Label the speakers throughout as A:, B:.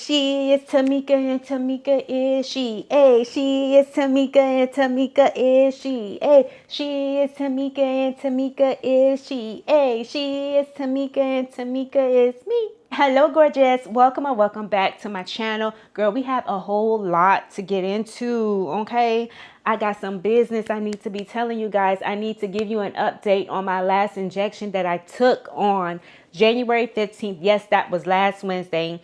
A: she is Tamika and Tamika is she. Hey, she is Tamika and Tamika is she. Hey, she is Tamika and Tamika is she. Hey, she is Tamika and Tamika is me. Hello, gorgeous. Welcome or welcome back to my channel. Girl, we have a whole lot to get into, okay? I got some business I need to be telling you guys. I need to give you an update on my last injection that I took on January 15th. Yes, that was last Wednesday.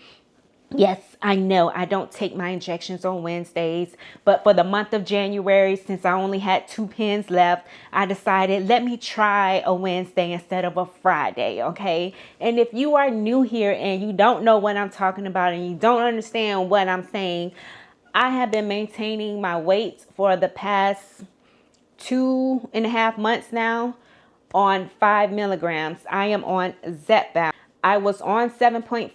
A: Yes, I know I don't take my injections on Wednesdays, but for the month of January, since I only had 2 pins left, I decided let me try a Wednesday instead of a Friday, okay? And if you are new here and you don't know what I'm talking about and you don't understand what I'm saying, I have been maintaining my weight for the past 2.5 months now on 5 milligrams. I am on Zepbound. I was on 7.5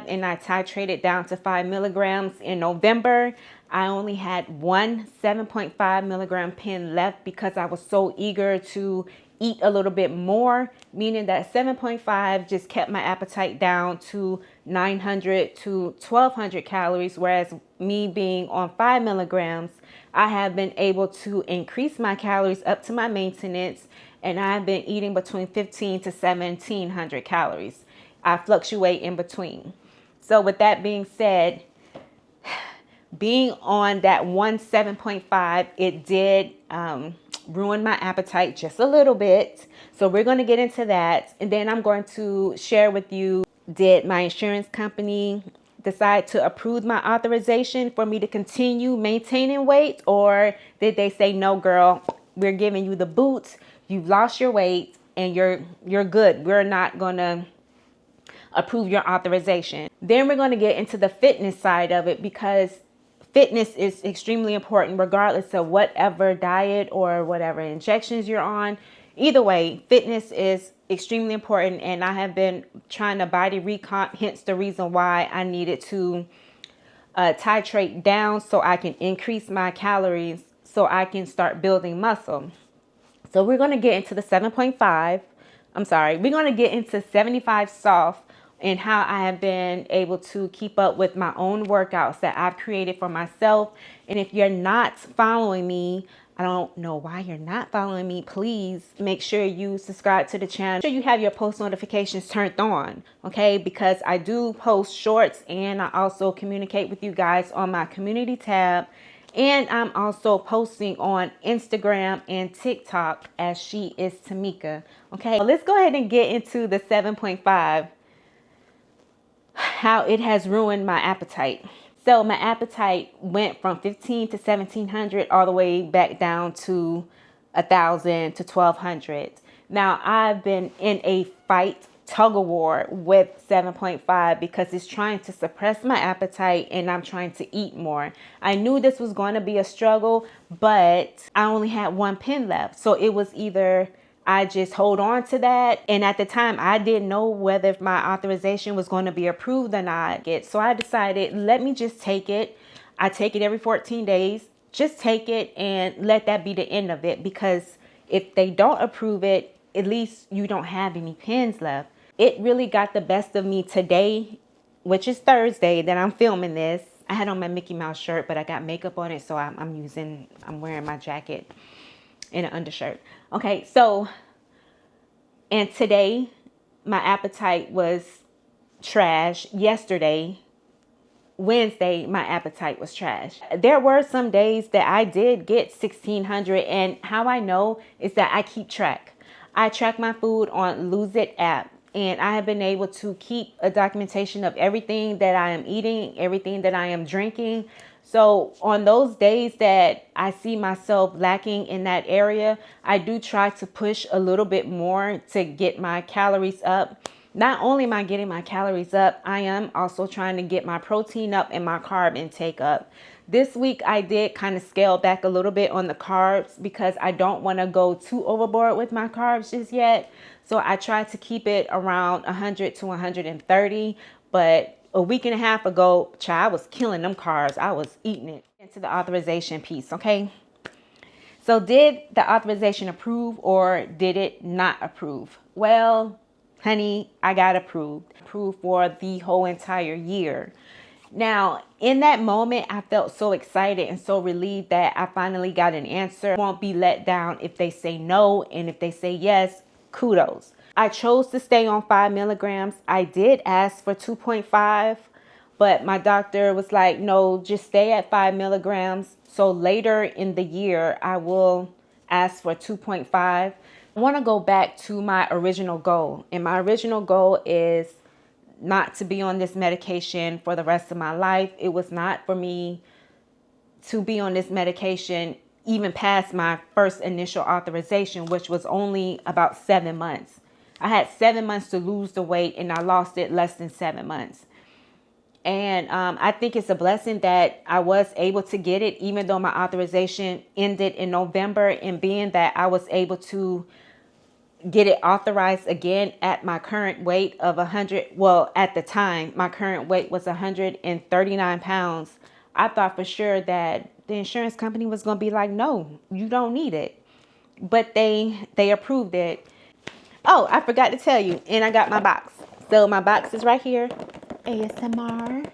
A: and I titrated down to 5 milligrams in November. I only had one 7.5 milligram pen left because I was so eager to eat a little bit more, meaning that 7.5 just kept my appetite down to 900 to 1200 calories, whereas me being on 5 milligrams, I have been able to increase my calories up to my maintenance, and I've been eating between 15 to 1700 calories. I fluctuate in between. So with that being said, being on that 7.5, it did ruin my appetite just a little bit. So we're going to get into that. And then I'm going to share with you, did my insurance company decide to approve my authorization for me to continue maintaining weight? Or did they say, no, girl, we're giving you the boots. You've lost your weight and you're good. We're not going to approve your authorization. Then we're going to get into the fitness side of it, because fitness is extremely important regardless of whatever diet or whatever injections you're on. Either way, fitness is extremely important, and I have been trying to body recomp, hence the reason why I needed to titrate down so I can increase my calories so I can start building muscle. So we're going to get into the 7.5. I'm sorry, we're going to get into 75 soft and how I have been able to keep up with my own workouts that I've created for myself. And if you're not following me, I don't know why you're not following me. Please make sure you subscribe to the channel. Make sure you have your post notifications turned on, okay? Because I do post shorts and I also communicate with you guys on my community tab. And I'm also posting on Instagram and TikTok as She Is Tamika. Okay, well, let's go ahead and get into the 7.5, how it has ruined my appetite. So my appetite went from 15 to 1700 all the way back down to 1000 to 1200. Now I've been in a tug of war with 7.5 because it's trying to suppress my appetite and I'm trying to eat more. I knew this was going to be a struggle, but I only had 1 pen left. So it was either I just hold on to that. And at the time, I didn't know whether my authorization was going to be approved or not. So I decided, let me just take it. I take it every 14 days. Just take it and let that be the end of it. Because if they don't approve it, at least you don't have any pens left. It really got the best of me today, which is Thursday that I'm filming this. I had on my Mickey Mouse shirt, but I got makeup on it. So I'm wearing my jacket and an undershirt. Okay, so, and today my appetite was trash. Yesterday, Wednesday, my appetite was trash. There were some days that I did get 1600, and how I know is that I keep track. I track my food on Lose It app, and I have been able to keep a documentation of everything that I am eating, everything that I am drinking. So on those days that I see myself lacking in that area, I do try to push a little bit more to get my calories up. Not only am I getting my calories up, I am also trying to get my protein up and my carb intake up. This week I did kind of scale back a little bit on the carbs because I don't want to go too overboard with my carbs just yet. So I tried to keep it around 100 to 130, but a week and a half ago, child, I was killing them carbs. I was eating it. Into the authorization piece, okay? So did the authorization approve or did it not approve? Well, honey, I got approved for the whole entire year. Now, in that moment, I felt so excited and so relieved that I finally got an answer. I won't be let down if they say no, and if they say yes, kudos. I chose to stay on 5 milligrams. I did ask for 2.5, but my doctor was like, no, just stay at 5 milligrams. So later in the year, I will ask for 2.5. I want to go back to my original goal, and my original goal is not to be on this medication for the rest of my life. It was not for me to be on this medication even past my first initial authorization, which was only about 7 months. I had 7 months to lose the weight, and I lost it less than 7 months. And I think it's a blessing that I was able to get it, even though my authorization ended in November, and being that I was able to get it authorized again at my current weight of 100. Well, at the time, my current weight was 139 pounds. I thought for sure that the insurance company was going to be like, no, you don't need it. But they approved it. Oh, I forgot to tell you, and I got my box. So my box is right here. ASMR.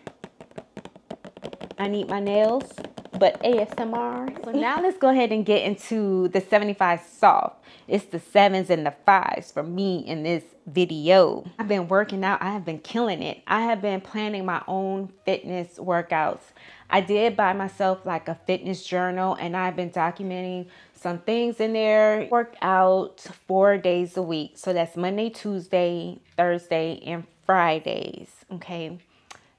A: I need my nails, but ASMR. So now let's go ahead and get into the 75 soft. It's the 7s and the 5s for me in this video. I've been working out. I have been killing it. I have been planning my own fitness workouts. I did buy myself like a fitness journal, and I've been documenting some things in there. Worked out 4 days a week. So that's Monday, Tuesday, Thursday, and Fridays. Okay.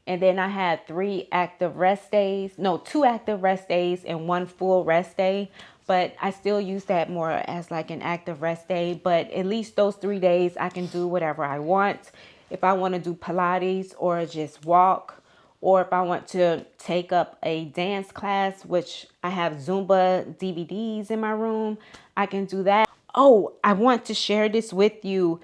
A: And then I had 2 active rest days and 1 full rest day. But I still use that more as like an active rest day. But at least those 3 days I can do whatever I want. If I want to do Pilates or just walk, or if I want to take up a dance class, which I have Zumba DVDs in my room, I can do that. Oh, I want to share this with you.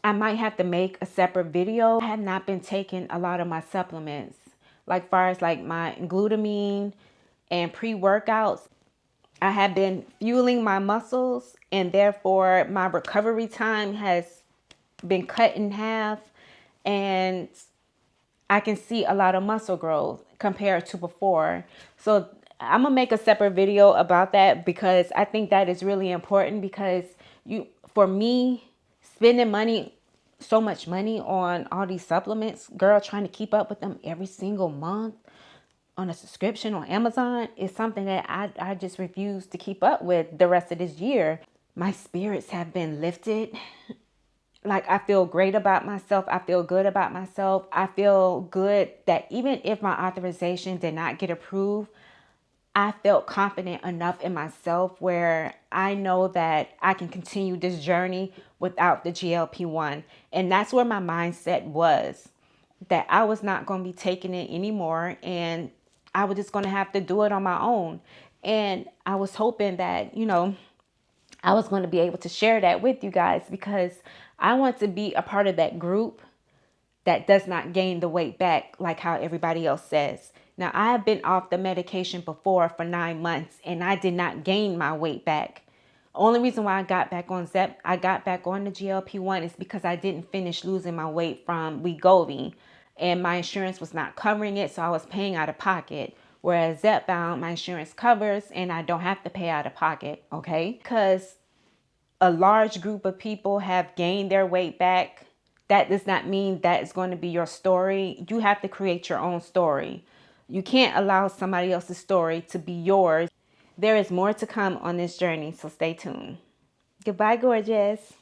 A: I might have to make a separate video. I have not been taking a lot of my supplements, like far as like my glutamine and pre-workouts. I have been fueling my muscles, and therefore my recovery time has been cut in half, and I can see a lot of muscle growth compared to before. So I'm gonna make a separate video about that, because I think that is really important. Because for me, spending money, so much money on all these supplements, girl, trying to keep up with them every single month on a subscription on Amazon is something that I just refuse to keep up with the rest of this year. My spirits have been lifted. Like, I feel great about myself. I feel good about myself. I feel good that even if my authorization did not get approved, I felt confident enough in myself where I know that I can continue this journey without the GLP-1. And that's where my mindset was, that I was not going to be taking it anymore, and I was just going to have to do it on my own. And I was hoping that, I was going to be able to share that with you guys, because I want to be a part of that group that does not gain the weight back like how everybody else says. Now, I have been off the medication before for 9 months, and I did not gain my weight back. Only reason why I got back on I got back on the GLP-1 is because I didn't finish losing my weight from Wegovy, and my insurance was not covering it, so I was paying out of pocket. Whereas Zepbound, my insurance covers, and I don't have to pay out of pocket, okay? Because a large group of people have gained their weight back, that does not mean that is going to be your story. You have to create your own story. You can't allow somebody else's story to be yours. There is more to come on this journey, so stay tuned. Goodbye, gorgeous.